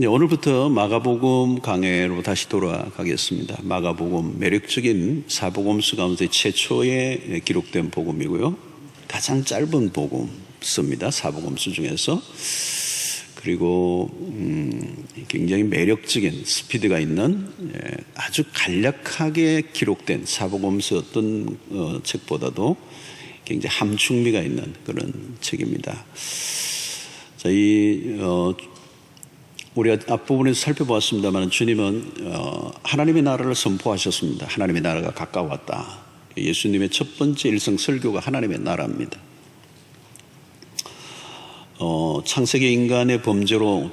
오늘부터 마가복음 강해로 다시 돌아가겠습니다. 마가복음, 매력적인 사복음서 가운데 최초에 기록된 복음이고요. 가장 짧은 복음서입니다. 사복음서 중에서. 그리고 굉장히 매력적인 스피드가 있는 아주 간략하게 기록된 사복음서 어떤 책보다도 굉장히 함축미가 있는 그런 책입니다. 자, 우리가 앞부분에서 살펴보았습니다만 주님은 하나님의 나라를 선포하셨습니다. 하나님의 나라가 가까웠다. 예수님의 첫 번째 일성 설교가 하나님의 나라입니다. 창세기 인간의 범죄로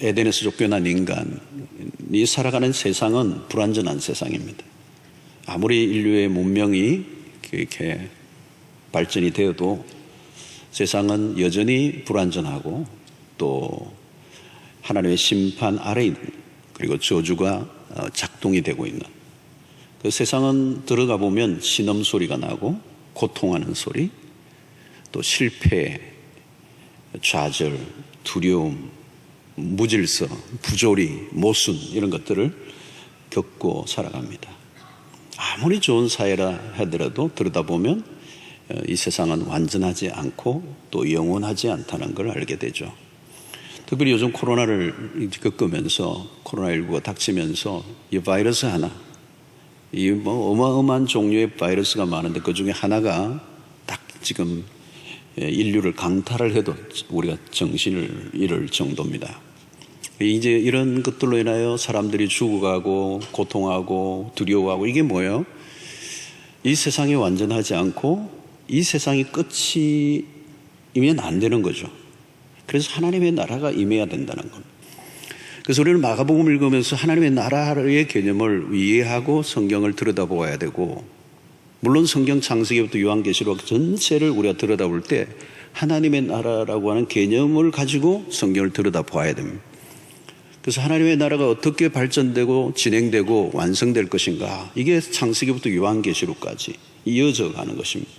에덴에서 쫓겨난 인간이 살아가는 세상은 불완전한 세상입니다. 아무리 인류의 문명이 이렇게 발전이 되어도 세상은 여전히 불완전하고 또 하나님의 심판 아래 그리고 저주가 작동이 되고 있는 그 세상은 들어가 보면 신음소리가 나고 고통하는 소리, 또 실패, 좌절, 두려움, 무질서, 부조리, 모순 이런 것들을 겪고 살아갑니다. 아무리 좋은 사회라 하더라도 들여다보면 이 세상은 완전하지 않고 또 영원하지 않다는 걸 알게 되죠. 특별히 요즘 코로나를 겪으면서 코로나19가 닥치면서 이 바이러스 하나, 이 어마어마한 종류의 바이러스가 많은데 그 중에 하나가 딱 지금 인류를 강탈을 해도 우리가 정신을 잃을 정도입니다. 이제 이런 것들로 인하여 사람들이 죽어가고 고통하고 두려워하고 이게 뭐예요? 이 세상이 완전하지 않고 이 세상이 끝이면 안 되는 거죠. 그래서 하나님의 나라가 임해야 된다는 겁니다. 그래서 우리는 마가복음을 읽으면서 하나님의 나라의 개념을 이해하고 성경을 들여다보아야 되고, 물론 성경 창세기부터 요한계시록 전체를 우리가 들여다볼 때 하나님의 나라라고 하는 개념을 가지고 성경을 들여다보아야 됩니다. 그래서 하나님의 나라가 어떻게 발전되고 진행되고 완성될 것인가, 이게 창세기부터 요한계시록까지 이어져 가는 것입니다.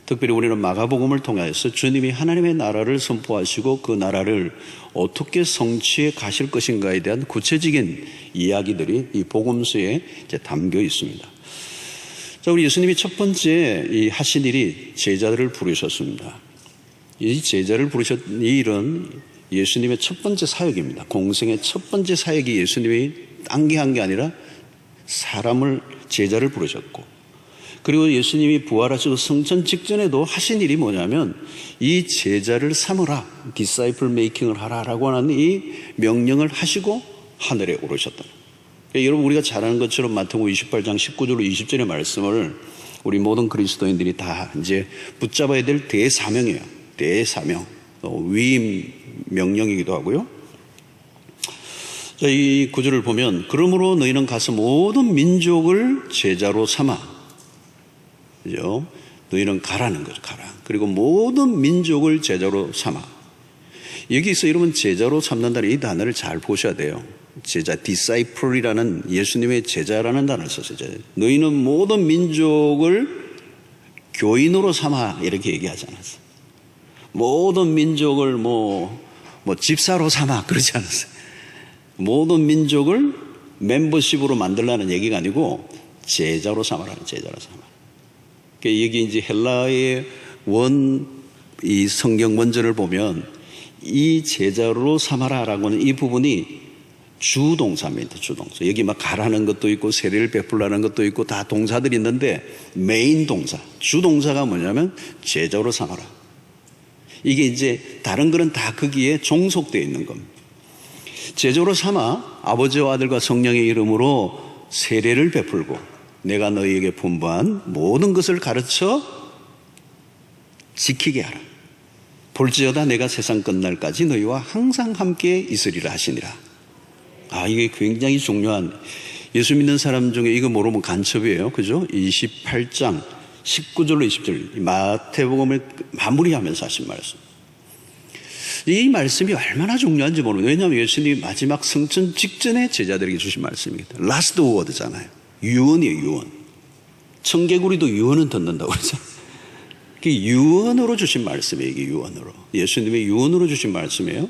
특별히 우리는 마가복음을 통해서 주님이 하나님의 나라를 선포하시고 그 나라를 어떻게 성취해 가실 것인가에 대한 구체적인 이야기들이 이 복음서에 이제 담겨 있습니다. 자, 우리 예수님이 첫 번째 하신 일이 제자들을 부르셨습니다. 이 제자를 부르셨던 이 일은 예수님의 첫 번째 사역입니다. 공생의 첫 번째 사역이 예수님이 딴 게 아니라 사람을, 제자를 부르셨고, 그리고 예수님이 부활하시고 승천 직전에도 하신 일이 뭐냐면 이 제자를 삼으라, 디사이플 메이킹을 하라라고 하는 이 명령을 하시고 하늘에 오르셨다. 그러니까 여러분, 우리가 잘 아는 것처럼 마태복음 28장 19절로 20절의 말씀을 우리 모든 그리스도인들이 다 이제 붙잡아야 될 대사명이에요. 대사명, 위임 명령이기도 하고요. 자, 이 구절을 보면 그러므로 너희는 가서 모든 민족을 제자로 삼아, 그죠? 너희는 가라는 거죠. 가라. 그리고 모든 민족을 제자로 삼아. 여기서 여러분 제자로 삼는다는 이 단어를 잘 보셔야 돼요. 제자, disciple이라는, 예수님의 제자라는 단어를 썼어요. 너희는 모든 민족을 교인으로 삼아, 이렇게 얘기하지 않았어요. 모든 민족을 집사로 삼아, 그러지 않았어요. 모든 민족을 멤버십으로 만들라는 얘기가 아니고 제자로 삼아라는, 제자로 삼아. 여기 이제 헬라의 이 성경 원전을 보면 이 제자로 삼아라라고 하는 이 부분이 주동사입니다. 주동사. 여기 막 가라는 것도 있고 세례를 베풀라는 것도 있고 다 동사들이 있는데 메인 동사, 주동사가 뭐냐면 제자로 삼아라. 이게 이제 다른 거는 다 거기에 종속되어 있는 겁니다. 제자로 삼아 아버지와 아들과 성령의 이름으로 세례를 베풀고 내가 너희에게 분부한 모든 것을 가르쳐 지키게 하라. 볼지어다 내가 세상 끝날까지 너희와 항상 함께 있으리라 하시니라. 이게 굉장히 중요한, 예수 믿는 사람 중에 이거 모르면 간첩이에요. 그죠? 28장 19절로 20절 마태복음을 마무리하면서 하신 말씀. 이 말씀이 얼마나 중요한지 모르겠어요. 왜냐하면 예수님이 마지막 승천 직전에 제자들에게 주신 말씀입니다. 라스트 워드잖아요. 유언이에요, 유언. 청개구리도 유언은 듣는다고 그러잖아요. 그게 유언으로 주신 말씀이에요, 이게 유언으로. 예수님의 유언으로 주신 말씀이에요.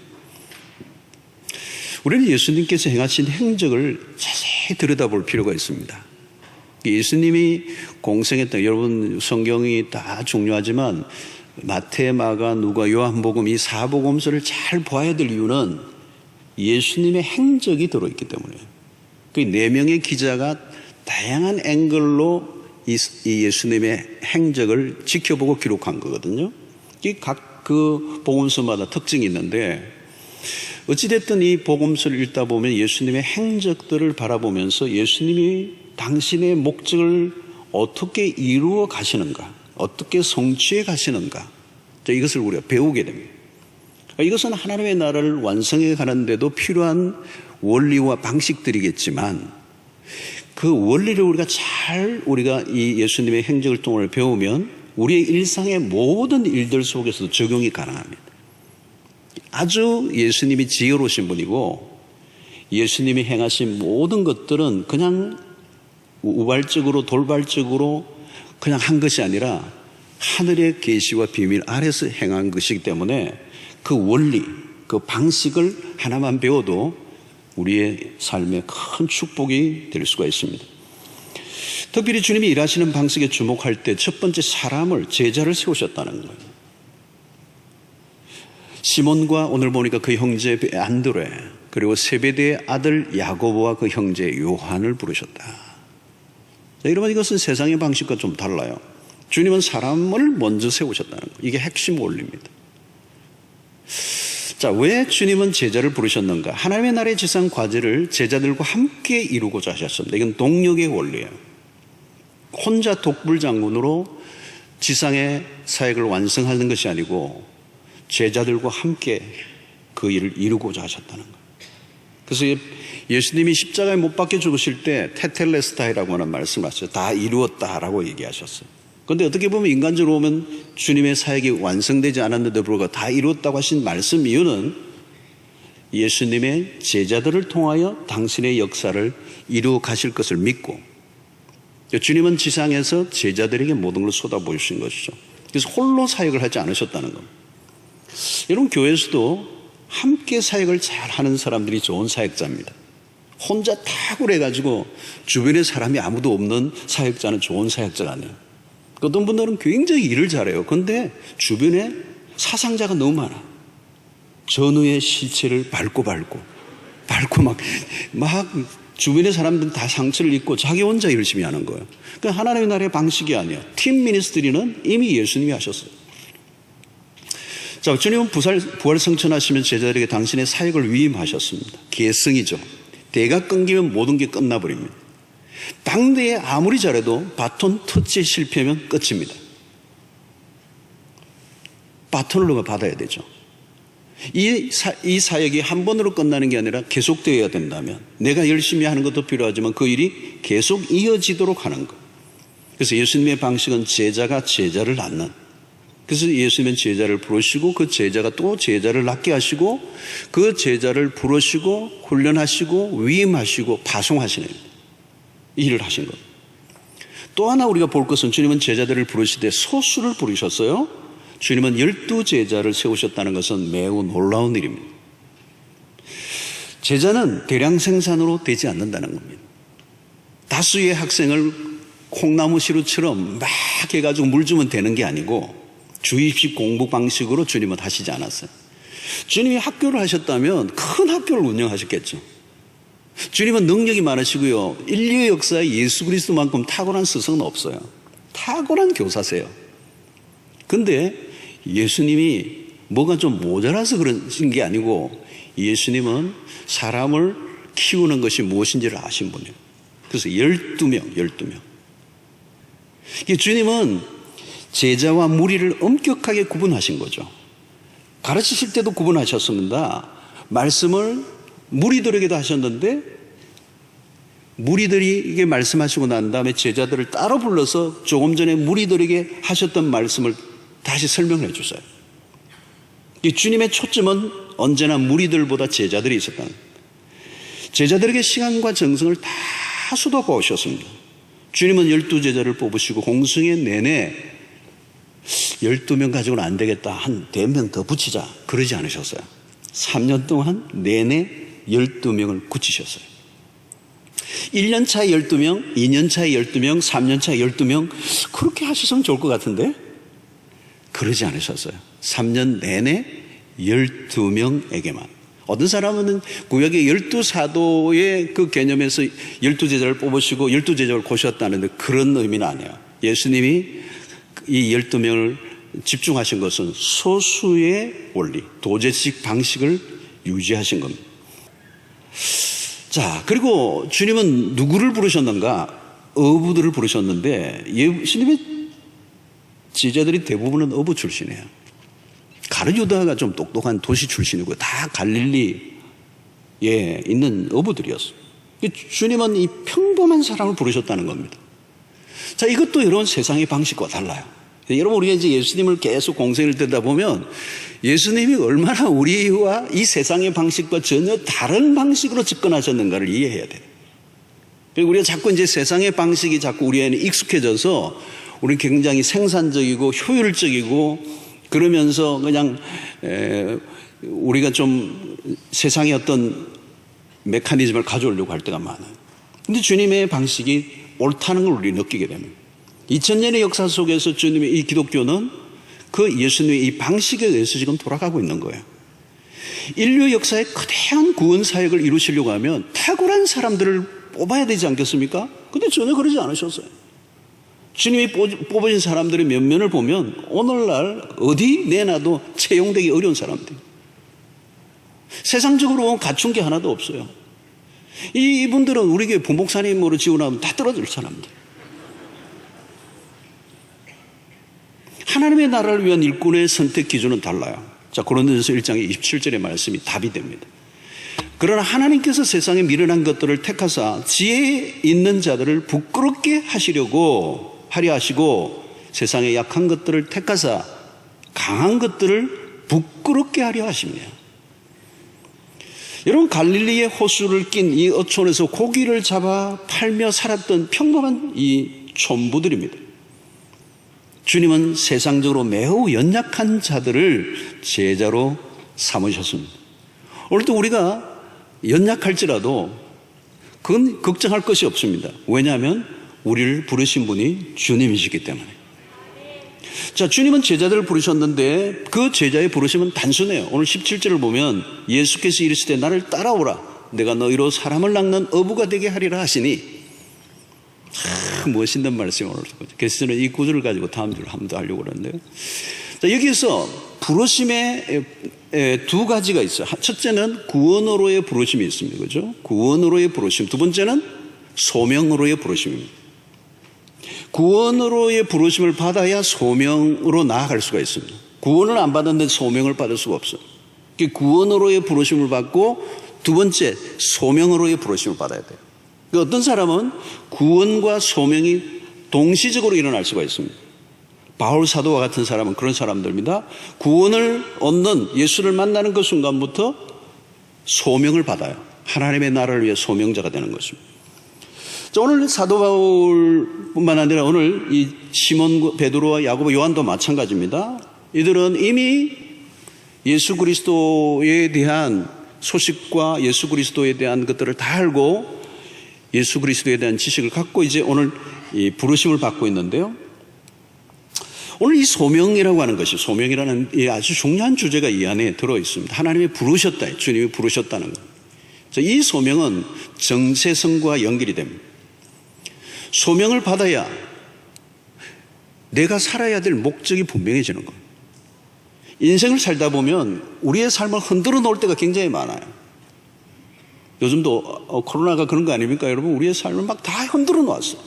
우리는 예수님께서 행하신 행적을 자세히 들여다볼 필요가 있습니다. 예수님이 공생했던, 여러분 성경이 다 중요하지만 마태, 마가, 누가, 요한복음 이 사복음서를 잘 봐야 될 이유는 예수님의 행적이 들어있기 때문이에요. 그 4명의 기자가 다양한 앵글로 이 예수님의 행적을 지켜보고 기록한 거거든요. 각 그 복음서마다 특징이 있는데, 어찌됐든 이 복음서를 읽다 보면 예수님의 행적들을 바라보면서 예수님이 당신의 목적을 어떻게 이루어 가시는가, 어떻게 성취해 가시는가, 이것을 우리가 배우게 됩니다. 이것은 하나님의 나라를 완성해 가는데도 필요한 원리와 방식들이겠지만, 그 원리를 우리가 이 예수님의 행적을 통해 배우면 우리의 일상의 모든 일들 속에서도 적용이 가능합니다. 아주 예수님이 지혜로우신 분이고, 예수님이 행하신 모든 것들은 그냥 우발적으로 돌발적으로 그냥 한 것이 아니라 하늘의 계시와 비밀 아래서 행한 것이기 때문에 그 원리, 그 방식을 하나만 배워도 우리의 삶에 큰 축복이 될 수가 있습니다. 특별히 주님이 일하시는 방식에 주목할 때 첫 번째, 사람을, 제자를 세우셨다는 거예요. 시몬과 오늘 보니까 그 형제 안드레, 그리고 세베대의 아들 야고보와 그 형제 요한을 부르셨다. 자, 여러분, 이것은 세상의 방식과 좀 달라요. 주님은 사람을 먼저 세우셨다는 거예요. 이게 핵심 원리입니다. 자, 왜 주님은 제자를 부르셨는가? 하나님의 나라의 지상 과제를 제자들과 함께 이루고자 하셨습니다. 이건 동력의 원리예요. 혼자 독불장군으로 지상의 사역을 완성하는 것이 아니고 제자들과 함께 그 일을 이루고자 하셨다는 거예요. 그래서 예수님이 십자가에 못 박혀 죽으실 때 테텔레스타이라고 하는 말씀을 하셨어요. 다 이루었다라고 얘기하셨어요. 그런데 어떻게 보면 인간적으로 보면 주님의 사역이 완성되지 않았는데 불구하고 다 이루었다고 하신 말씀 이유는 예수님의 제자들을 통하여 당신의 역사를 이루어 가실 것을 믿고, 주님은 지상에서 제자들에게 모든 걸 쏟아부으신 것이죠. 그래서 홀로 사역을 하지 않으셨다는 겁니다. 여러분, 교회에서도 함께 사역을 잘하는 사람들이 좋은 사역자입니다. 혼자 탁월해가지고 주변에 사람이 아무도 없는 사역자는 좋은 사역자가 아니에요. 어떤 분들은 굉장히 일을 잘해요. 그런데 주변에 사상자가 너무 많아. 전우의 시체를 밟고 막 주변의 사람들은 다 상처를 입고 자기 혼자 열심히 하는 거예요. 그러니까 하나님의 나라의 방식이 아니에요. 팀 미니스트리는 이미 예수님이 하셨어요. 자, 주님은 부활 성천하시면 제자들에게 당신의 사역을 위임하셨습니다. 계승이죠. 대가 끊기면 모든 게 끝나버립니다. 당대에 아무리 잘해도 바톤 터치에 실패하면 끝입니다. 바톤을 받아야 되죠. 이 사역이 한 번으로 끝나는 게 아니라 계속되어야 된다면, 내가 열심히 하는 것도 필요하지만 그 일이 계속 이어지도록 하는 것. 그래서 예수님의 방식은 제자가 제자를 낳는, 그래서 예수님은 제자를 부르시고 그 제자가 또 제자를 낳게 하시고 그 제자를 부르시고 훈련하시고 위임하시고 파송하시는 일을 하신 것. 또 하나 우리가 볼 것은, 주님은 제자들을 부르시되 소수를 부르셨어요. 주님은 12제자를 세우셨다는 것은 매우 놀라운 일입니다. 제자는 대량 생산으로 되지 않는다는 겁니다. 다수의 학생을 콩나무 시루처럼 막 해가지고 물 주면 되는 게 아니고 주입식 공부 방식으로 주님은 하시지 않았어요. 주님이 학교를 하셨다면 큰 학교를 운영하셨겠죠. 주님은 능력이 많으시고요, 인류의 역사에 예수 그리스도만큼 탁월한 스승은 없어요. 탁월한 교사세요. 근데 예수님이 뭐가 좀 모자라서 그러신 게 아니고, 예수님은 사람을 키우는 것이 무엇인지를 아신 분이에요. 그래서 12명. 주님은 제자와 무리를 엄격하게 구분하신 거죠. 가르치실 때도 구분하셨습니다. 말씀을 무리들에게도 하셨는데, 무리들에게 말씀하시고 난 다음에 제자들을 따로 불러서 조금 전에 무리들에게 하셨던 말씀을 다시 설명해 주세요. 이 주님의 초점은 언제나 무리들보다 제자들이 있었다는 거예요. 제자들에게 시간과 정성을 다 쏟아부어 오셨습니다. 주님은 12제자를 뽑으시고 공생애 내내 12명 가지고는 안 되겠다, 한 4명 더 붙이자, 그러지 않으셨어요. 3년 동안 내내 12명을 굳히셨어요. 1년 차에 12명, 2년 차에 12명, 3년 차에 12명, 그렇게 하셨으면 좋을 것 같은데 그러지 않으셨어요. 3년 내내 12명에게만. 어떤 사람은 구약의 12사도의 그 개념에서 12제자를 뽑으시고 12제자를 고셨다는데 그런 의미는 아니에요. 예수님이 이 12명을 집중하신 것은 소수의 원리, 도제식 방식을 유지하신 겁니다. 자, 그리고 주님은 누구를 부르셨는가? 어부들을 부르셨는데 예수님의 제자들이 대부분은 어부 출신이에요. 가룟유다가 좀 똑똑한 도시 출신이고 다 갈릴리에 있는 어부들이었어요. 주님은 이 평범한 사람을 부르셨다는 겁니다. 자, 이것도 여러분 세상의 방식과 달라요. 여러분, 우리가 이제 예수님을 계속 공생을 듣다 보면 예수님이 얼마나 우리와 이 세상의 방식과 전혀 다른 방식으로 접근하셨는가를 이해해야 돼요. 그리고 우리가 자꾸 이제 세상의 방식이 자꾸 우리에는 익숙해져서 우리는 굉장히 생산적이고 효율적이고 그러면서 그냥 우리가 좀 세상의 어떤 메커니즘을 가져오려고 할 때가 많아요. 근데 주님의 방식이 옳다는 걸 우리 느끼게 됩니다. 2000년의 역사 속에서 주님의 이 기독교는 그 예수님의 이 방식에 의해서 지금 돌아가고 있는 거예요. 인류 역사의 거대한 구원 사역을 이루시려고 하면 탁월한 사람들을 뽑아야 되지 않겠습니까? 근데 전혀 그러지 않으셨어요. 주님이 뽑으신 사람들의 면면을 보면 오늘날 어디 내놔도 채용되기 어려운 사람들. 세상적으로 갖춘 게 하나도 없어요. 이분들은 우리 교회 부목사님으로 지원하면 다 떨어질 사람들. 하나님의 나라를 위한 일꾼의 선택 기준은 달라요. 자, 고린도전서 1장 27절의 말씀이 답이 됩니다. 그러나 하나님께서 세상에 미련한 것들을 택하사 지혜 있는 자들을 부끄럽게 하시려고 하려 하시고 세상에 약한 것들을 택하사 강한 것들을 부끄럽게 하려 하십니다. 여러분, 갈릴리의 호수를 낀 이 어촌에서 고기를 잡아 팔며 살았던 평범한 이 촌부들입니다. 주님은 세상적으로 매우 연약한 자들을 제자로 삼으셨습니다. 오늘도 우리가 연약할지라도 그건 걱정할 것이 없습니다. 왜냐하면 우리를 부르신 분이 주님이시기 때문에. 자, 주님은 제자들을 부르셨는데 그 제자의 부르심은 단순해요. 오늘 17절을 보면 예수께서 이르시되 나를 따라오라 내가 너희로 사람을 낚는 어부가 되게 하리라 하시니, 멋있는 말씀을 오늘 듣고, 그래서 저는 이 구절을 가지고 다음 주를 한 번 더 하려고 그러는데요. 자, 여기서 부르심에 두 가지가 있어요. 첫째는 구원으로의 부르심이 있습니다. 그죠? 구원으로의 부르심. 두 번째는 소명으로의 부르심입니다. 구원으로의 부르심을 받아야 소명으로 나아갈 수가 있습니다. 구원을 안 받았는데 소명을 받을 수가 없어요. 구원으로의 부르심을 받고 두 번째 소명으로의 부르심을 받아야 돼요. 어떤 사람은 구원과 소명이 동시적으로 일어날 수가 있습니다. 바울 사도와 같은 사람은 그런 사람들입니다. 구원을 얻는 예수를 만나는 그 순간부터 소명을 받아요. 하나님의 나라를 위해 소명자가 되는 것입니다. 자, 오늘 사도 바울뿐만 아니라 오늘 이 시몬, 베드로와 야고보, 요한도 마찬가지입니다. 이들은 이미 예수 그리스도에 대한 소식과 예수 그리스도에 대한 것들을 다 알고 예수 그리스도에 대한 지식을 갖고 이제 오늘 이 부르심을 받고 있는데요. 오늘 이 소명이라고 하는 것이, 소명이라는 이 아주 중요한 주제가 이 안에 들어 있습니다. 하나님이 부르셨다, 주님이 부르셨다는 것. 이 소명은 정체성과 연결이 됩니다. 소명을 받아야 내가 살아야 될 목적이 분명해지는 겁니다. 인생을 살다 보면 우리의 삶을 흔들어 놓을 때가 굉장히 많아요. 요즘도 코로나가 그런 거 아닙니까? 여러분, 우리의 삶을 막 다 흔들어 놓았어요.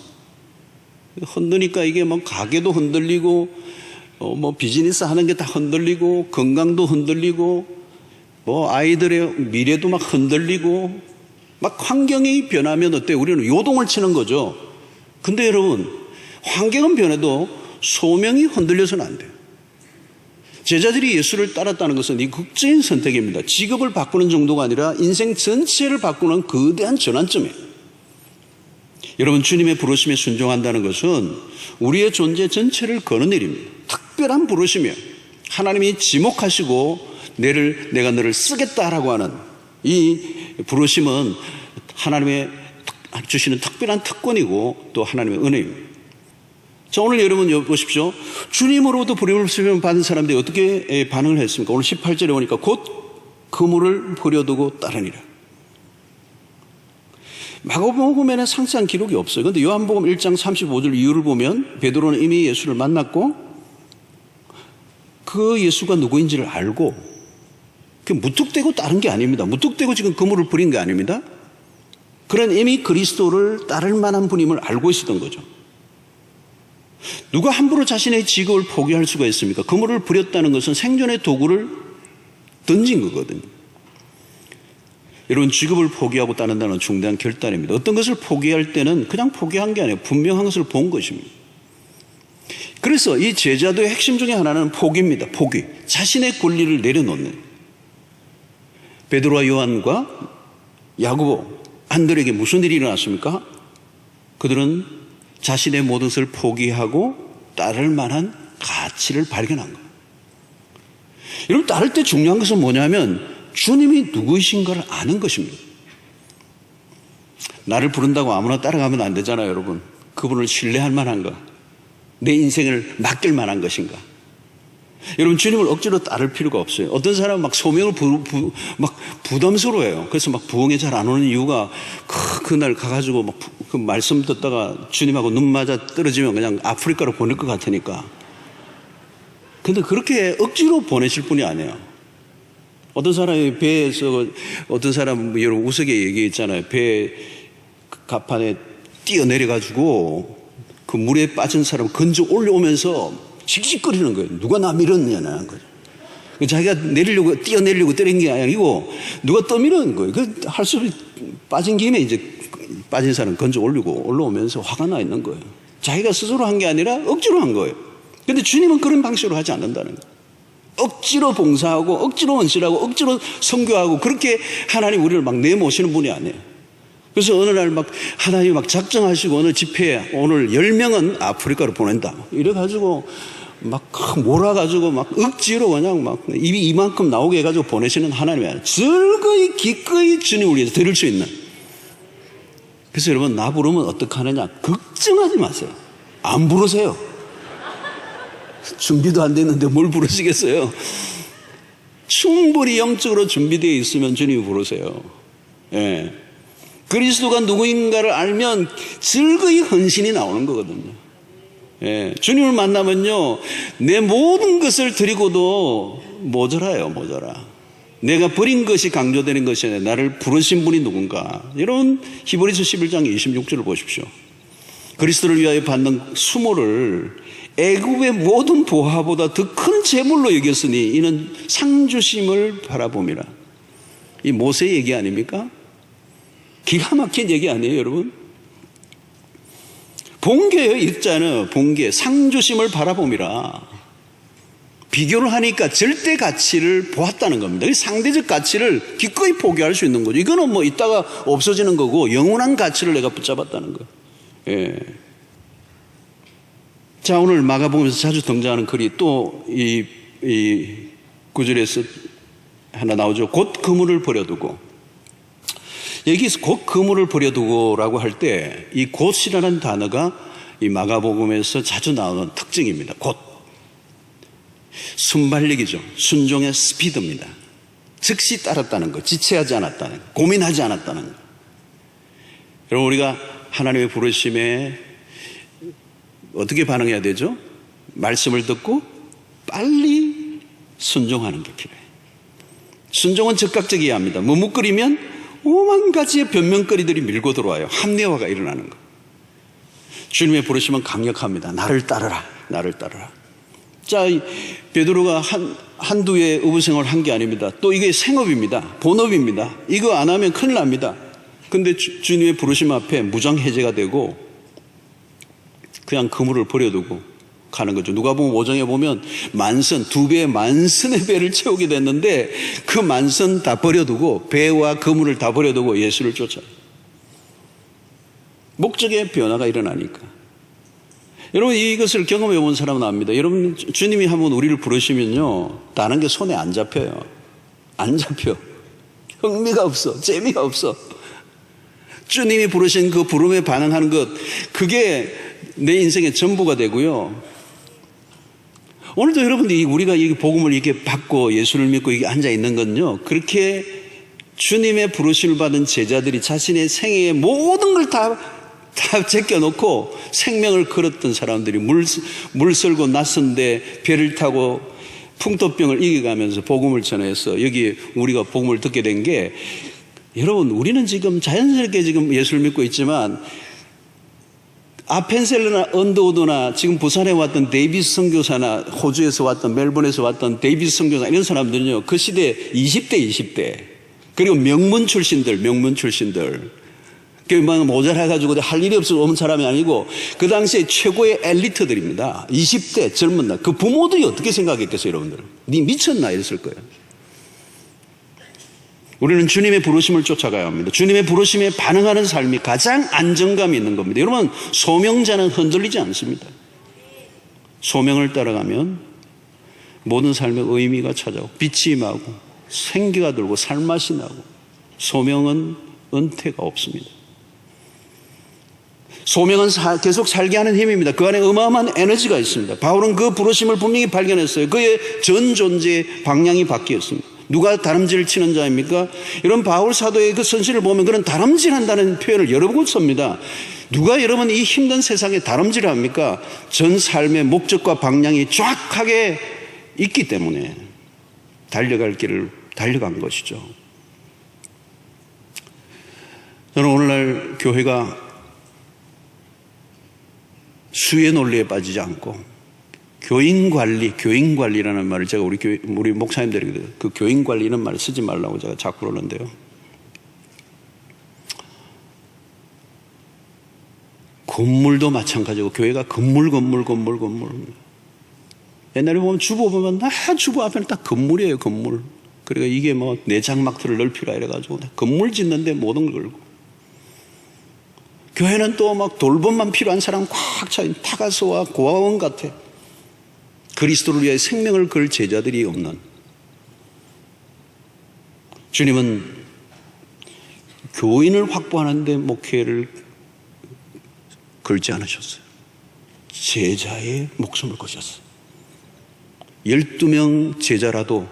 흔드니까 이게 뭐 가게도 흔들리고 뭐 비즈니스 하는 게 다 흔들리고 건강도 흔들리고 뭐 아이들의 미래도 막 흔들리고 막 환경이 변하면 어때요? 우리는 요동을 치는 거죠. 근데 여러분, 환경은 변해도 소명이 흔들려서는 안 돼요. 제자들이 예수를 따랐다는 것은 이 극적인 선택입니다. 직업을 바꾸는 정도가 아니라 인생 전체를 바꾸는 거대한 전환점이에요. 여러분, 주님의 부르심에 순종한다는 것은 우리의 존재 전체를 거는 일입니다. 특별한 부르심이에요. 하나님이 지목하시고 내가 너를 쓰겠다라고 하는 이 부르심은 하나님의 주시는 특별한 특권이고 또 하나님의 은혜입니다. 자, 오늘 여러분 보십시오. 주님으로부터 부르심을 받은 사람들이 어떻게 반응을 했습니까? 오늘 18절에 보니까 곧 그물을 버려두고 따르니라. 마가복음에는 상세한 기록이 없어요. 그런데 요한복음 1장 35절 이유를 보면 베드로는 이미 예수를 만났고 그 예수가 누구인지를 알고 무뚝대고 따른 게 아닙니다. 무뚝대고 지금 그물을 버린 게 아닙니다. 그런 이미 그리스도를 따를 만한 분임을 알고 있었던 거죠. 누가 함부로 자신의 직업을 포기할 수가 있습니까? 그물을 버렸다는 것은 생존의 도구를 던진 거거든요. 여러분, 직업을 포기하고 따른다는 중대한 결단입니다. 어떤 것을 포기할 때는 그냥 포기한 게 아니에요. 분명한 것을 본 것입니다. 그래서 이 제자도의 핵심 중에 하나는 포기입니다. 포기. 자신의 권리를 내려놓는. 베드로와 요한과 야고보, 안드레에게 무슨 일이 일어났습니까? 그들은 자신의 모든 것을 포기하고 따를 만한 가치를 발견한 거예요. 여러분, 따를 때 중요한 것은 뭐냐면 주님이 누구이신가를 아는 것입니다. 나를 부른다고 아무나 따라가면 안 되잖아요, 여러분. 그분을 신뢰할 만한가? 내 인생을 맡길 만한 것인가? 여러분, 주님을 억지로 따를 필요가 없어요. 어떤 사람은 막 소명을 막 부담스러워해요. 그래서 막 부흥에 잘 안 오는 이유가 그날 가가지고 막 그 말씀 듣다가 주님하고 눈 맞아 떨어지면 그냥 아프리카로 보낼 것 같으니까. 근데 그렇게 억지로 보내실 분이 아니에요. 어떤 사람이 배에서, 어떤 사람은 여러분 우스개 얘기했잖아요. 배 갑판에 뛰어내려가지고 그 물에 빠진 사람 건져 올려오면서 씩씩거리는 거예요. 누가 나 밀었냐는 거죠. 자기가 뛰어내리려고 때린 게 아니고 누가 떠밀은 거예요. 할 수 없이 빠진 김에 이제 빠진 사람 건져 올리고 올라오면서 화가 나 있는 거예요. 자기가 스스로 한 게 아니라 억지로 한 거예요. 근데 주님은 그런 방식으로 하지 않는다는 거예요. 억지로 봉사하고 억지로 헌신하고 억지로 선교하고 그렇게 하나님 우리를 막 내모시는 분이 아니에요. 그래서 어느 날 막 하나님이 막 작정하시고 어느 집회에 오늘 10명은 아프리카로 보낸다. 이래가지고 막 몰아가지고 막 억지로 그냥 막 입이 이만큼 나오게 해가지고 보내시는 하나님이 아니에요. 즐거이 기꺼이 주님을 위해서 드릴 수 있는. 그래서 여러분, 나 부르면 어떡하느냐? 걱정하지 마세요. 안 부르세요. 준비도 안 됐는데 뭘 부르시겠어요? 충분히 영적으로 준비되어 있으면 주님이 부르세요. 예. 그리스도가 누구인가를 알면 즐거이 헌신이 나오는 거거든요. 예. 주님을 만나면요, 내 모든 것을 드리고도 모자라요, 모자라. 내가 버린 것이 강조되는 것이 아니라 나를 부르신 분이 누군가. 여러분, 히브리서 11장 26절을 보십시오. 그리스도를 위하여 받는 수모를 애굽의 모든 보화보다 더 큰 재물로 여겼으니 이는 상주심을 바라봄이라. 이 모세 얘기 아닙니까? 기가 막힌 얘기 아니에요, 여러분? 본계예요, 읽자는 본계. 상주심을 바라봄이라. 비교를 하니까 절대 가치를 보았다는 겁니다. 상대적 가치를 기꺼이 포기할 수 있는 거죠. 이거는 뭐 이따가 없어지는 거고 영원한 가치를 내가 붙잡았다는 거예요. 예. 자, 오늘 마가복음에서 자주 등장하는 글이 또 이 구절에서 하나 나오죠. 곧 그물을 버려두고. 여기서 곧 그물을 버려두고라고 할 때 이 곧이라는 단어가 이 마가복음에서 자주 나오는 특징입니다. 곧. 순발력이죠. 순종의 스피드입니다. 즉시 따랐다는 거, 지체하지 않았다는 거, 고민하지 않았다는 거. 여러분, 우리가 하나님의 부르심에 어떻게 반응해야 되죠? 말씀을 듣고 빨리 순종하는 게 필요해요. 순종은 즉각적이어야 합니다. 머뭇거리면 오만 가지의 변명거리들이 밀고 들어와요. 합리화가 일어나는 거. 주님의 부르심은 강력합니다. 나를 따르라, 나를 따르라. 자, 베드로가 한두 해 어부생활을 한 게 아닙니다. 또 이게 생업입니다. 본업입니다. 이거 안 하면 큰일 납니다. 근데 주님의 부르심 앞에 무장해제가 되고 그냥 그물을 버려두고 가는 거죠. 누가복음 5장에 보면 만선, 2배의 만선의 배를 채우게 됐는데 그 만선 다 버려두고 배와 그물을 다 버려두고 예수를 쫓아요. 목적의 변화가 일어나니까. 여러분, 이것을 경험해 본 사람은 압니다. 여러분, 주님이 한번 우리를 부르시면요, 다른 게 손에 안 잡혀요. 안 잡혀. 흥미가 없어. 재미가 없어. 주님이 부르신 그 부름에 반응하는 것, 그게 내 인생의 전부가 되고요. 오늘도 여러분들이 우리가 이 복음을 이렇게 받고 예수를 믿고 이게 앉아 있는 건요, 그렇게 주님의 부르심을 받은 제자들이 자신의 생애의 모든 걸 다 제껴놓고 생명을 걸었던 사람들이 물 썰고 낯선데 배를 타고 풍토병을 이겨가면서 복음을 전해서 여기 우리가 복음을 듣게 된 게, 여러분, 우리는 지금 자연스럽게 지금 예수를 믿고 있지만 아펜셀러나 언더우드나 지금 부산에 왔던 데이비스 선교사나 호주에서 왔던 멜번에서 왔던 데이비스 선교사, 이런 사람들은요, 그 시대 20대 그리고 명문 출신들 모자라가지고 할 일이 없어서 온 사람이 아니고 그 당시에 최고의 엘리트들입니다. 20대 젊은 날. 그 부모들이 어떻게 생각했겠어요, 여러분들은? 니 미쳤나 이랬을 거예요. 우리는 주님의 부르심을 쫓아가야 합니다. 주님의 부르심에 반응하는 삶이 가장 안정감이 있는 겁니다. 여러분, 소명자는 흔들리지 않습니다. 소명을 따라가면 모든 삶의 의미가 찾아오고 빛이 임하고 생기가 돌고 살맛이 나고, 소명은 은퇴가 없습니다. 소명은 계속 살게 하는 힘입니다. 그 안에 어마어마한 에너지가 있습니다. 바울은 그 부르심을 분명히 발견했어요. 그의 전 존재의 방향이 바뀌었습니다. 누가 다름질을 치는 자입니까? 이런 바울 사도의 그 선실을 보면 그런 다름질한다는 표현을 여러 번 씁니다. 누가 여러분 이 힘든 세상에 다름질을 합니까? 전 삶의 목적과 방향이 정확하게 있기 때문에 달려갈 길을 달려간 것이죠. 저는 오늘날 교회가 수의 논리에 빠지지 않고 교인관리라는 말을 제가 우리 목사님들에게 그 교인관리 이런 말을 쓰지 말라고 제가 자꾸 그러는데요. 건물도 마찬가지고 교회가 건물. 옛날에 보면 주보 보면 주보 앞에는 딱 건물이에요, 건물. 그러니까 이게 뭐 내장막틀을 넓히라 이래가지고 건물 짓는데 모든 걸 걸고. 교회는 또 막 돌봄만 필요한 사람 꽉 차인 타가소와 고아원 같아. 그리스도를 위해 생명을 걸 제자들이 없는. 주님은 교인을 확보하는데 목회를 걸지 않으셨어요. 제자의 목숨을 거셨어요. 12명 제자라도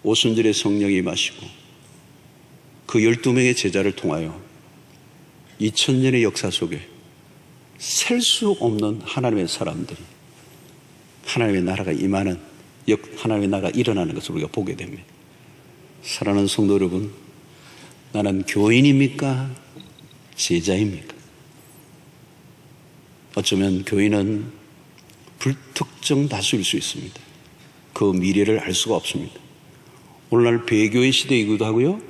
오순절에 성령이 임하시고 그 12명의 제자를 통하여 2000년의 역사 속에 셀 수 없는 하나님의 사람들이, 하나님의 나라가 임하는, 하나님의 나라가 일어나는 것을 우리가 보게 됩니다. 사랑하는 성도 여러분, 나는 교인입니까? 제자입니까? 어쩌면 교인은 불특정 다수일 수 있습니다. 그 미래를 알 수가 없습니다. 오늘날 배교의 시대이기도 하고요,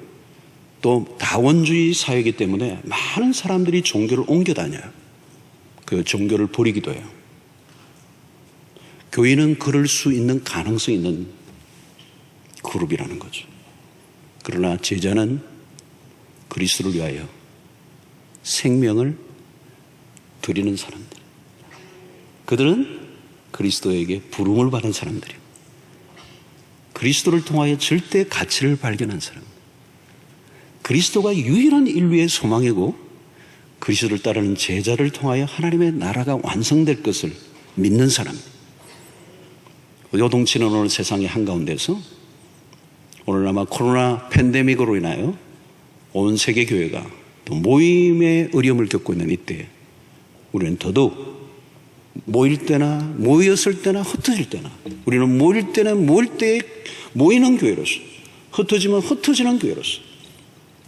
또 다원주의 사회이기 때문에 많은 사람들이 종교를 옮겨 다녀요. 그 종교를 버리기도 해요. 교인은 그럴 수 있는 가능성이 있는 그룹이라는 거죠. 그러나 제자는 그리스도를 위하여 생명을 드리는 사람들. 그들은 그리스도에게 부름을 받은 사람들이에요. 그리스도를 통하여 절대 가치를 발견한 사람. 그리스도가 유일한 인류의 소망이고 그리스도를 따르는 제자를 통하여 하나님의 나라가 완성될 것을 믿는 사람입니다. 요동치는 오늘 세상의 한가운데서 오늘 아마 코로나 팬데믹으로 인하여 온 세계 교회가 또 모임의 어려움을 겪고 있는 이때 우리는 더더욱 모일 때나 모였을 때나 흩어질 때나 우리는 모일 때는 모일 때 모이는 교회로서 흩어지면 흩어지는 교회로서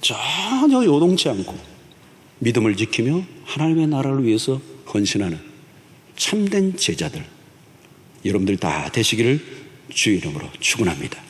전혀 요동치 않고 믿음을 지키며 하나님의 나라를 위해서 헌신하는 참된 제자들 여러분들 다 되시기를 주의 이름으로 축원합니다.